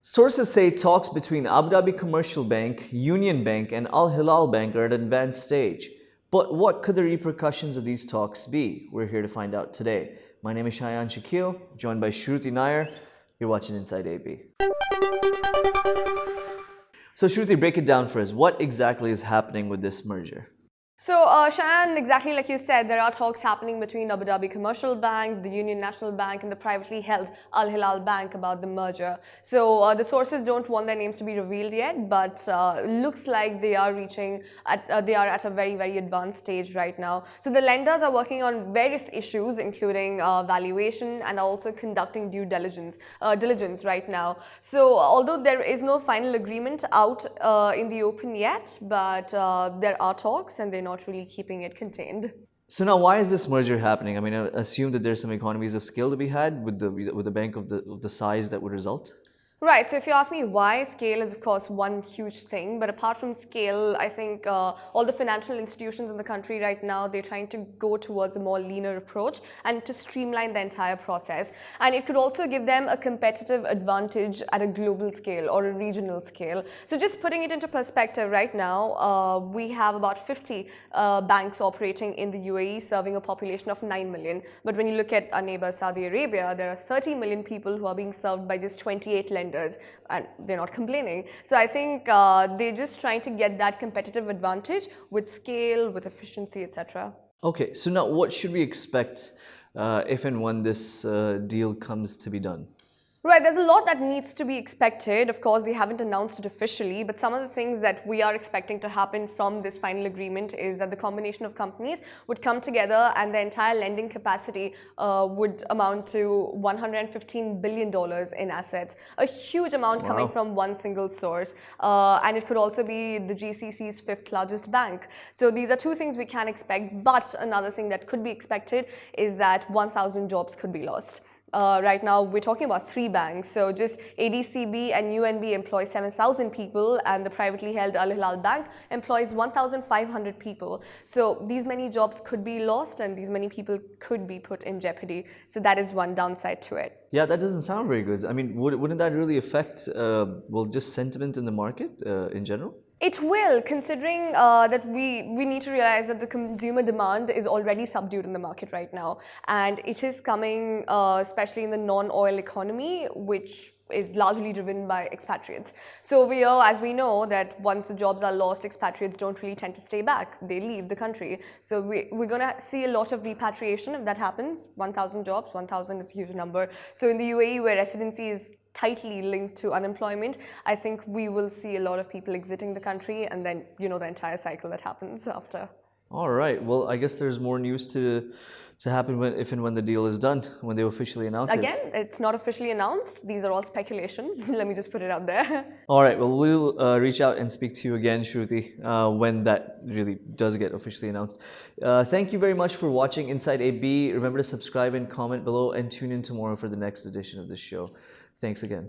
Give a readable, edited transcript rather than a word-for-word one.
Sources say talks between Abu Dhabi Commercial Bank, Union Bank, and Al Hilal Bank are at an advanced stage. But what could the repercussions of these talks be? We're here to find out today. My name is Shayan Shakil, joined by Shruti Nair. You're watching Inside AB. So Shruti, break it down for us. What exactly is happening with this merger? So, Shayan, exactly like you said, there are talks happening between Abu Dhabi Commercial Bank, the Union National Bank, and the privately held Al Hilal Bank about the merger. So, the sources don't want their names to be revealed yet, but looks like they are at a very, very advanced stage right now. So, the lenders are working on various issues, including valuation and also conducting due diligence right now. So, although there is no final agreement out in the open yet, but there are talks and they're not really keeping it contained. So now, why is this merger happening? I mean, I assume that there's some economies of scale to be had with the bank of the size that would result. Right, so if you ask me why, scale is of course one huge thing, but apart from scale, I think all the financial institutions in the country right now, they're trying to go towards a more leaner approach and to streamline the entire process. And it could also give them a competitive advantage at a global scale or a regional scale. So just putting it into perspective right now, we have about 50 banks operating in the UAE serving a population of 9 million. But when you look at our neighbor Saudi Arabia, there are 30 million people who are being served by just 28 lenders. And they're not complaining. So I think they're just trying to get that competitive advantage with scale, with efficiency, etc. Okay, so now what should we expect if and when this deal comes to be done? Right, there's a lot that needs to be expected. Of course, they haven't announced it officially, but some of the things that we are expecting to happen from this final agreement is that the combination of companies would come together and the entire lending capacity would amount to $115 billion in assets. A huge amount coming from one single source. And it could also be the GCC's fifth largest bank. So these are two things we can expect, but another thing that could be expected is that 1,000 jobs could be lost. Right now, we're talking about 3 banks. So just ADCB and UNB employ 7,000 people, and the privately held Al Hilal Bank employs 1,500 people. So these many jobs could be lost, and these many people could be put in jeopardy. So that is one downside to it. Yeah, that doesn't sound very good. I mean, wouldn't that really affect, just sentiment in the market in general? It will, considering that we need to realize that the consumer demand is already subdued in the market right now. And it is coming, especially in the non-oil economy, which is largely driven by expatriates. So as we know, that once the jobs are lost, expatriates don't really tend to stay back. They leave the country. So we're going to see a lot of repatriation if that happens. 1,000 jobs, 1,000 is a huge number. So in the UAE, where residency is tightly linked to unemployment, I think we will see a lot of people exiting the country, and then the entire cycle that happens after. All right. Well, I guess there's more news to happen if and when the deal is done, when they officially announce it. Again, it's not officially announced. These are all speculations. Let me just put it out there. All right. Well, we'll reach out and speak to you again, Shruti, when that really does get officially announced. Thank you very much for watching Inside AB. Remember to subscribe and comment below, and tune in tomorrow for the next edition of this show. Thanks again.